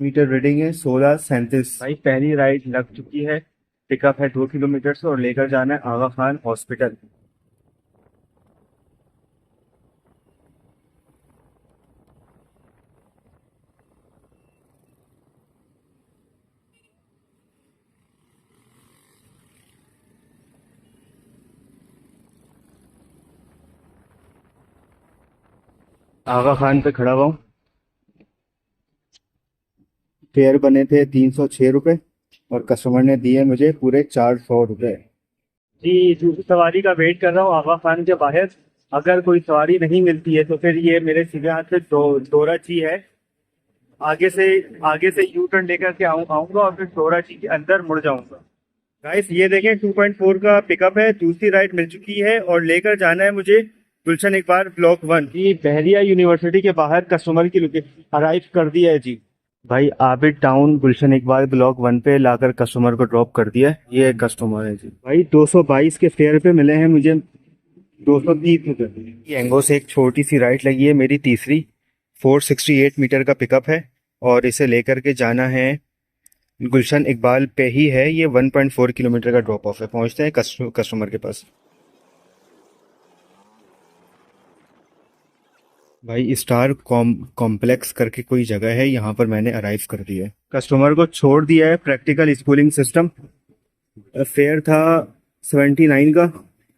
Meter reading है 16:37। भाई पहली राइड लग चुकी है। पिकअप है 2 किलोमीटर से और लेकर जाना है आगा खान हॉस्पिटल। आगा खान पे खड़ा हुआ हूँ। फेयर बने थे 306 रुपये और कस्टमर ने दिए मुझे पूरे 400 रुपये। जी दूसरी सवारी का वेट कर रहा हूँ आगा खान के बाहर। अगर कोई सवारी नहीं मिलती है तो फिर ये मेरे सीधे हाथ से दोराची है। आगे से यू टर्न लेकर के आऊंगा और फिर दोराची के अंदर मुड़ जाऊंगा। गाइस ये देखें 2.4 का पिकअप है। दूसरी राइड मिल चुकी है और लेकर जाना है मुझे गुलशन इकबाल ब्लॉक 1। जी बहरिया यूनिवर्सिटी के बाहर कस्टमर की लोकेशन अराइव कर दिया है जी। भाई आबिद टाउन गुलशन इकबाल ब्लॉक 1 पे लाकर कस्टमर को ड्रॉप कर दिया। ये कस्टमर है जी। भाई 222 के फेयर पे मिले हैं मुझे 230 रुपये। एंगो से एक छोटी सी राइड लगी है मेरी तीसरी। 468 मीटर का पिकअप है और इसे लेकर के जाना है गुलशन इकबाल पे ही है। ये 1.4 किलोमीटर का ड्रॉप ऑफ है। पहुंचते हैं कस्टमर के पास। भाई स्टार कॉम्प्लेक्स करके कोई जगह है, यहाँ पर मैंने अराइव कर दिया है। कस्टमर को छोड़ दिया है। Practical schooling system. फेयर था 79 का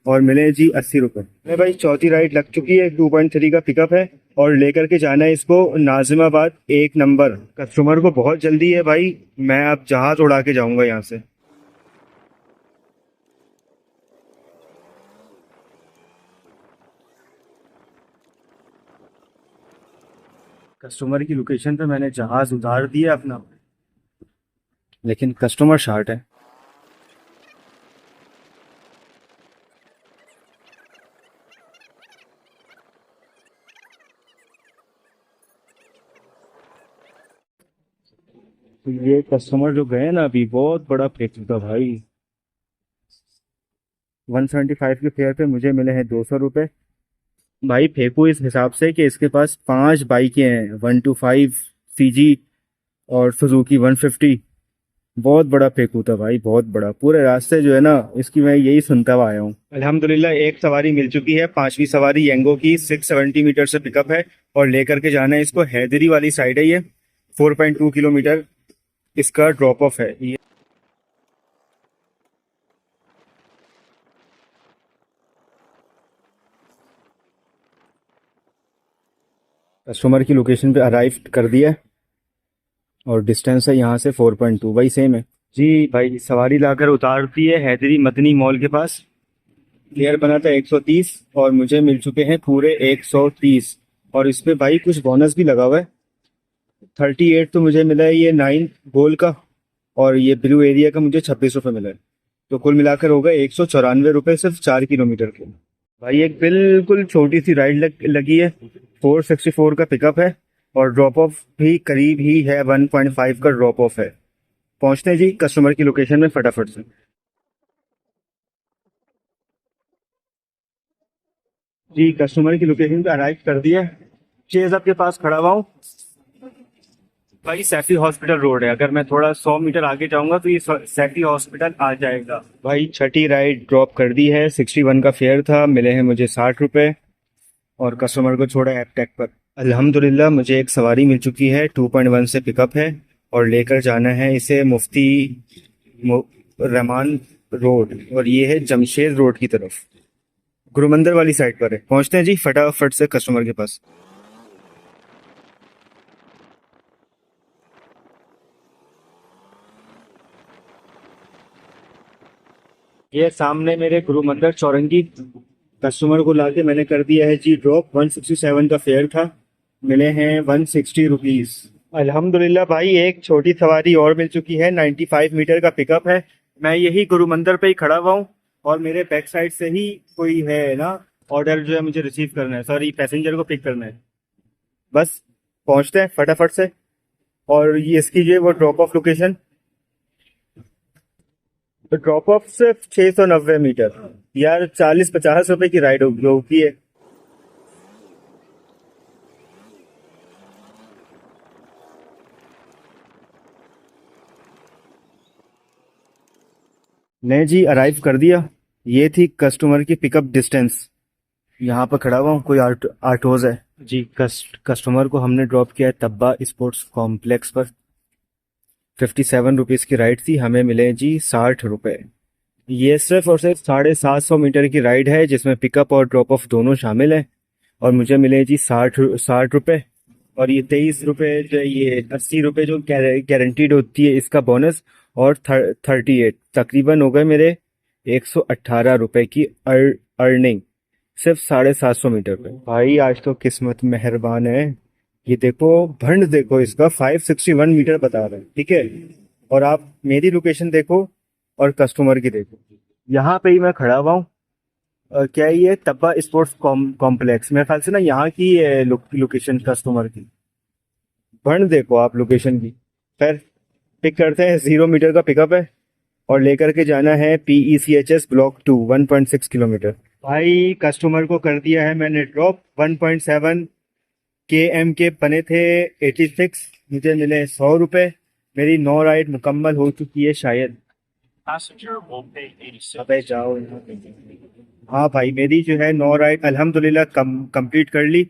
और मिले जी 80 रुपये। भाई चौथी राइड लग चुकी है। 2.3 का पिकअप है और लेकर के जाना है इसको नाजिमाबाद 1 नंबर। कस्टमर को बहुत जल्दी है भाई। मैं अब जहाज उड़ा के जाऊंगा यहाँ से। कस्टमर की लोकेशन पे मैंने जहाज उतार दिया अपना, लेकिन कस्टमर शार्ट है। तो ये कस्टमर जो गए ना अभी बहुत बड़ा फेंक था भाई। 175 के फेयर पे मुझे मिले हैं 200 रुपये। भाई फेंकू इस हिसाब से कि इसके पास 5 बाइकें हैं 125 सीजी और सुजुकी 150। बहुत बड़ा फेंकू था भाई, बहुत बड़ा। पूरे रास्ते जो है ना इसकी मैं यही सुनता हुआ आया हूँ। अल्हम्दुलिल्लाह एक सवारी मिल चुकी है। पांचवी सवारी यंगो की 670 मीटर से पिकअप है और लेकर के जाना है इसको हैदरी वाली साइड है। ये 4.2 किलोमीटर इसका ड्रॉप ऑफ है ये। कस्टमर की लोकेशन पे अराइव कर दिया है और डिस्टेंस है यहाँ से 4.2। भाई सेम है जी। भाई सवारी लाकर उतार दी है हैदरी मदनी मॉल के पास। फेयर बना था 130 और मुझे मिल चुके हैं पूरे 130। और इस पे भाई कुछ बोनस भी लगा हुआ है। 38 तो मुझे मिला है ये 9 गोल का और ये ब्लू एरिया का मुझे 26 रुपये मिला है। तो कुल मिलाकर होगा 194 रुपये सिर्फ 4 किलोमीटर के। भाई एक बिल्कुल छोटी सी राइड लगी है। 464 का पिकअप है और ड्रॉप ऑफ भी करीब ही है। 1.5 का ड्रॉप ऑफ है। पहुंचते हैं जी कस्टमर की लोकेशन में फटाफट से। जी कस्टमर की लोकेशन पे अराइव कर दिया। चेज के पास खड़ा हुआ हूँ। भाई सैफी हॉस्पिटल रोड है। अगर मैं थोड़ा 100 मीटर आगे जाऊंगा तो ये सैफी हॉस्पिटल आ जाएगा। भाई छठी राइड ड्रॉप कर दी है। 61 का फेयर था, मिले हैं मुझे 60 रुपये और कस्टमर को छोड़ा ऐप टैग पर। अल्हम्दुलिल्लाह मुझे एक सवारी मिल चुकी है। 2.1 से पिकअप है और लेकर जाना है इसे मुफ्ती रहमान रोड और ये है जमशेद रोड की तरफ, गुरु मंदिर वाली साइड पर है। पहुंचते हैं जी फटाफट से कस्टमर के पास। ये सामने मेरे गुरु मंदिर चौरंगी। कस्टमर को लाके मैंने कर दिया है जी ड्रॉप। 167 का फेयर था, मिले हैं 160 रुपीज। अल्हम्दुलिल्लाह भाई एक छोटी सवारी और मिल चुकी है। 95 मीटर का पिकअप है। मैं यही गुरु मंदिर पे ही खड़ा हुआ हूँ और मेरे बैक साइड से ही कोई है ना ऑर्डर जो है मुझे रिसीव करना है, सॉरी पैसेंजर को पिक करना है। बस पहुंचते हैं फटाफट से। और ये इसकी जो है वो ड्रॉप ऑफ लोकेशन, तो ड्रॉप ऑफ सिर्फ 690 मीटर। यार 40-50 रुपए की राइड होगी है। नहीं जी, अराइव कर दिया। ये थी कस्टमर की पिकअप डिस्टेंस। यहाँ पर खड़ा हुआ हूँ, कोई आर्टोज है जी। कस्टमर को हमने ड्रॉप किया है तब्बा स्पोर्ट्स कॉम्प्लेक्स पर। 57 रुपीज़ की राइड थी, हमें मिले जी 60 रुपये। ये सिर्फ और सिर्फ 750 मीटर की राइड है, जिसमें पिकअप और ड्रॉप ऑफ दोनों शामिल है। और मुझे मिले जी 60 रुपये। और ये 23 रुपये जो है, ये 80 रुपये जो गारंटीड होती है इसका बोनस। और 38 तकरीबन हो गए मेरे 118 रुपये की अर्निंग, सिर्फ 750 मीटर पे। भाई आज तो किस्मत मेहरबान है। ये देखो भंड, देखो इसका 561 मीटर बता रहा है, ठीक है। और आप मेरी लोकेशन देखो और कस्टमर की देखो, यहाँ पे ही मैं खड़ा हुआ हूँ। क्या है ये तब्बा स्पोर्ट्स कॉम्प्लेक्स, मेरे ख्याल से ना यहाँ की लोकेशन कस्टमर की। भंड देखो आप लोकेशन की। खैर, पिक करते हैं, 0 मीटर का पिकअप है और लेकर के जाना है PECHS ब्लॉक 2, 1.6 किलोमीटर। भाई कस्टमर को कर दिया है मैंने ड्रॉप। 1.7 km के बने थे 86, मुझे मिले 100 रुपये। मेरी 9 राइड मुकम्मल हो चुकी है शायद। अबे जाओ यहाँ पे। हाँ भाई, मेरी जो है 9 राइड अल्हम्दुलिल्लाह कंप्लीट कर ली।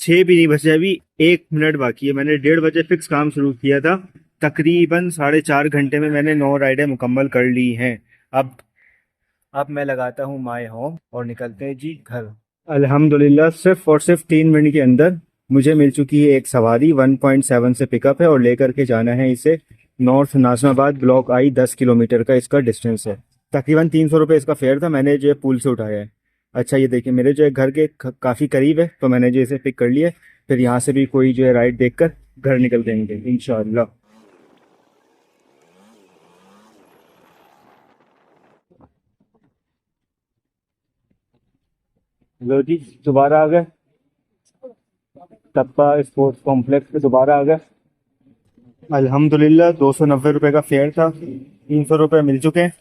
6 भी नहीं बचे, अभी 1 मिनट बाकी है। मैंने 1:30 बजे फिक्स काम शुरू किया था। तकरीबन 4.5 घंटे में मैंने 9 राइडें मुकम्मल कर ली हैं। अब मैं लगाता हूँ माय होम और निकलते हैं जी घर। अल्हम्दुलिल्लाह सिर्फ और सिर्फ 3 मिनट के अंदर मुझे मिल चुकी है एक सवारी। 1.7 से पिकअप है और लेकर के जाना है इसे north Najmabad block I. 10 kilometre का इसका डिस्टेंस है। तकरीबन 300 रुपये इसका फेयर था, मैंने जो है पुल से उठाया है। अच्छा ये देखिए, मेरे जो है घर के काफ़ी करीब है, तो मैंने जो इसे पिक कर लिया है। फिर यहाँ से भी कोई जो है राइड देखकर घर निकल देंगे इंशाअल्लाह। लो जी, दोबारा आ गए तब्बा स्पोर्ट्स कॉम्प्लेक्स पे, दोबारा आ गए। अल्हम्दुलिल्लाह 290 रुपये का फेयर था, 300 रुपये मिल चुके हैं।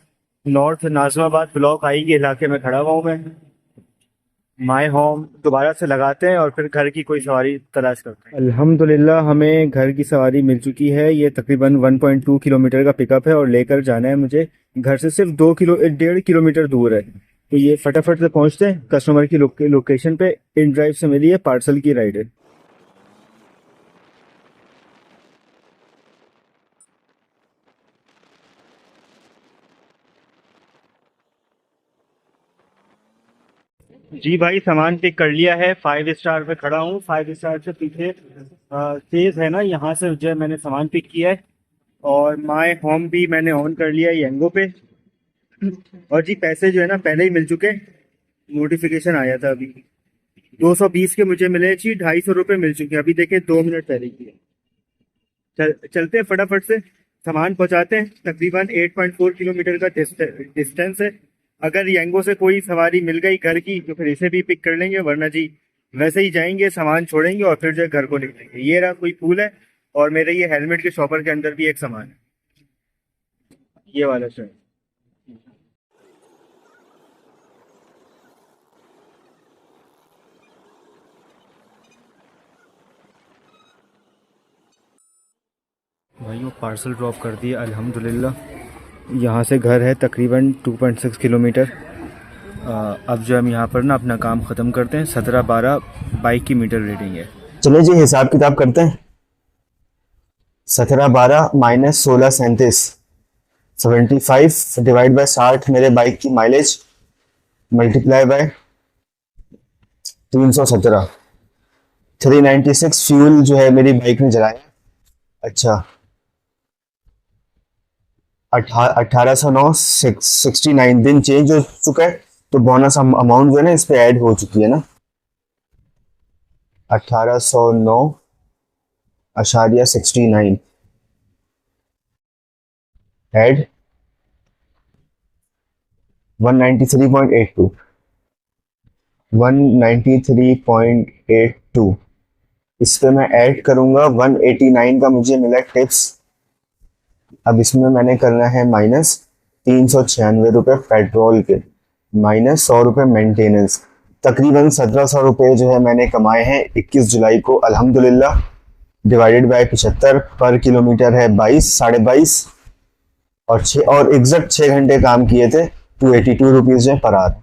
नॉर्थ नाजमाबाद ब्लॉक आई के इलाके में खड़ा हुआ हूँ मैं। माय होम दोबारा से लगाते हैं और फिर घर की कोई सवारी तलाश करते हैं। अल्हम्दुलिल्लाह हमें घर की सवारी मिल चुकी है। ये तकरीबन 1.2 किलोमीटर का पिकअप है और लेकर जाना है मुझे घर से सिर्फ 1.5 किलोमीटर दूर है। तो ये फटाफट से पहुंचते हैं कस्टमर की लोकेशन पे। इन ड्राइव से मिली है, पार्सल की राइड है। जी भाई, सामान पिक कर लिया है। 5 स्टार पे खड़ा हूँ। 5 स्टार से पीछे तेज है ना, यहाँ से जो है मैंने सामान पिक किया है। और माय होम भी मैंने ऑन कर लिया है यंगो पे। और जी पैसे जो है ना पहले ही मिल चुके, नोटिफिकेशन आया था अभी। 220 के मुझे मिले जी, 250 रुपये मिल चुके हैं अभी, देखे 2 मिनट पहले की है। चलते हैं फटाफट से, सामान पहुंचाते हैं। तकरीबन 8.4 किलोमीटर का डिस्टेंस है। अगर यंगो से कोई सवारी मिल गई घर की तो फिर इसे भी पिक कर लेंगे, वरना जी वैसे ही जाएंगे, सामान छोड़ेंगे और फिर जो है घर को निकलेंगे। ये रहा कोई पूल है और मेरे ये हेलमेट के शॉपर के अंदर भी एक सामान है, ये वाला शायद। भाइयों पार्सल ड्रॉप कर दिया अल्हम्दुलिल्लाह। यहाँ से घर है तकरीबन 2.6 किलोमीटर। अब जो हम यहाँ पर ना अपना काम ख़त्म करते हैं। 17-12 बाइक की मीटर रीडिंग है। चलो जी हिसाब किताब करते हैं। 17-12 माइनस 16-37, 75 डिवाइड बाय 60 मेरे बाइक की माइलेज, मल्टीप्लाई बाय 317, 396 फ्यूल जो है मेरी बाइक ने जलाया। अच्छा 1809 69 दिन चेंज हो चुका है, तो बोनस अमाउंट जो है ना इस पे ऐड हो चुकी है ना। 1809.69 ऐड 193.82, 193.82 इस पे मैं ऐड करूंगा 189 का मुझे मिला टिप्स। अब इसमें मैंने करना है माइनस 396 रुपये पेट्रोल के, माइनस 100 रुपये मेंटेनेंस। तकरीबन 1700 रुपये जो है मैंने कमाए हैं 21 जुलाई को अल्हम्दुलिल्लाह। डिवाइडेड बाय 75 पर किलोमीटर है 22, 22.5 और एग्जैक्ट 6 घंटे काम किए थे, 282 रुपीज में पर आवर।